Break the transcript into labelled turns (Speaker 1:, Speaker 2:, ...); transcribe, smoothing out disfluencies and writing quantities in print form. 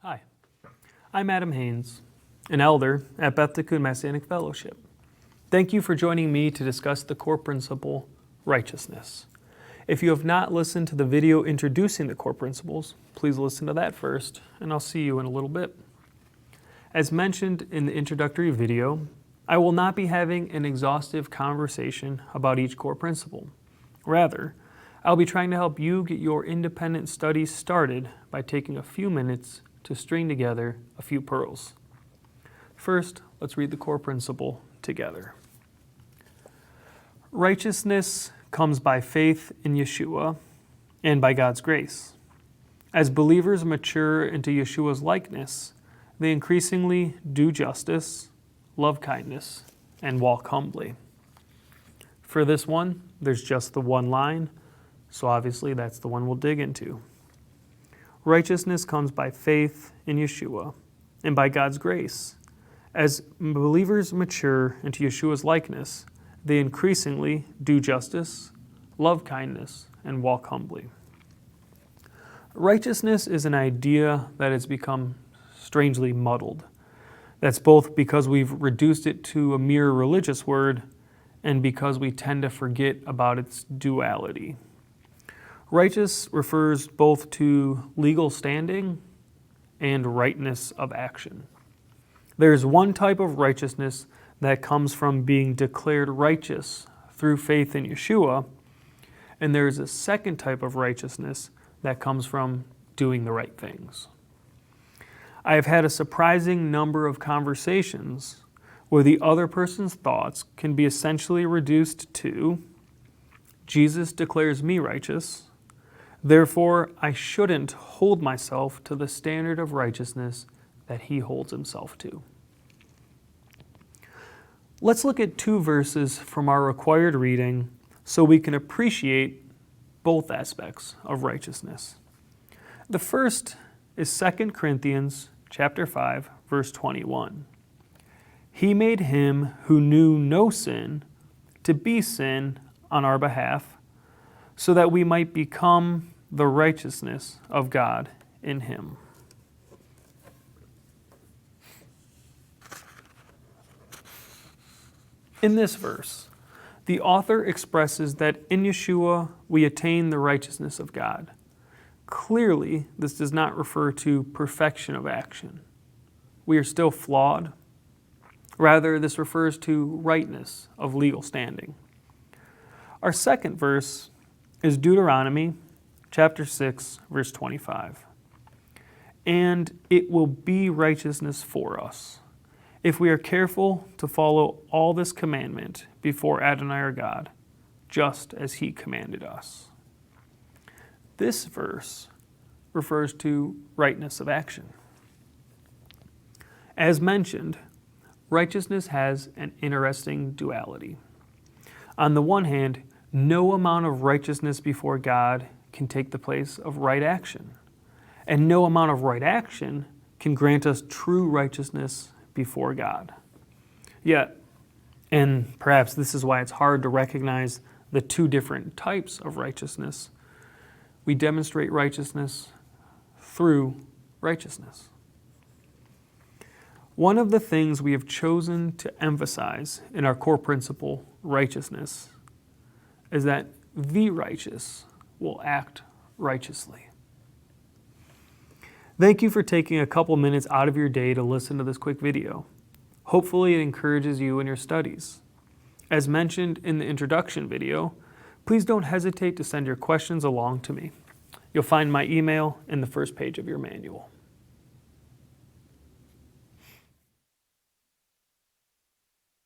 Speaker 1: Hi, I'm Adam Haynes, an elder at Beth Tikkun Messianic Fellowship. Thank you for joining me to discuss the core principle, righteousness. If you have not listened to the video introducing the core principles, please listen to that first, and I'll see you in a little bit. As mentioned in the introductory video, I will not be having an exhaustive conversation about each core principle. Rather, I'll be trying to help you get your independent studies started by taking a few minutes to string together a few pearls. First, let's read the core principle together. Righteousness comes by faith in Yeshua and by God's grace. As believers mature into Yeshua's likeness, they increasingly do justice, love kindness, and walk humbly. For this one, there's just the one line, so obviously that's the one we'll dig into. Righteousness comes by faith in Yeshua and by God's grace. As believers mature into Yeshua's likeness, they increasingly do justice, love kindness, and walk humbly. Righteousness is an idea that has become strangely muddled. That's both because we've reduced it to a mere religious word and because we tend to forget about its duality. Righteous refers both to legal standing and rightness of action. There is one type of righteousness that comes from being declared righteous through faith in Yeshua, and there is a second type of righteousness that comes from doing the right things. I have had a surprising number of conversations where the other person's thoughts can be essentially reduced to, Jesus declares me righteous, therefore I shouldn't hold myself to the standard of righteousness that he holds himself to. Let's look at two verses from our required reading so we can appreciate both aspects of righteousness. The first is 2 Corinthians chapter 5, verse 21. He made him who knew no sin to be sin on our behalf, so that we might become the righteousness of God in him. In this verse, the author expresses that in Yeshua we attain the righteousness of God. Clearly, this does not refer to perfection of action. We are still flawed. Rather, this refers to rightness of legal standing. Our second verse is Deuteronomy chapter 6, verse 25. And it will be righteousness for us, if we are careful to follow all this commandment before Adonai our God, just as he commanded us. This verse refers to rightness of action. As mentioned, righteousness has an interesting duality. On the one hand, no amount of righteousness before God can take the place of right action, and no amount of right action can grant us true righteousness before God. Yet, and perhaps this is why it's hard to recognize the two different types of righteousness, we demonstrate righteousness through righteousness. One of the things we have chosen to emphasize in our core principle, righteousness, is that the righteous will act righteously. Thank you for taking a couple minutes out of your day to listen to this quick video. Hopefully it encourages you in your studies. As mentioned in the introduction video, please don't hesitate to send your questions along to me. You'll find my email in the first page of your manual.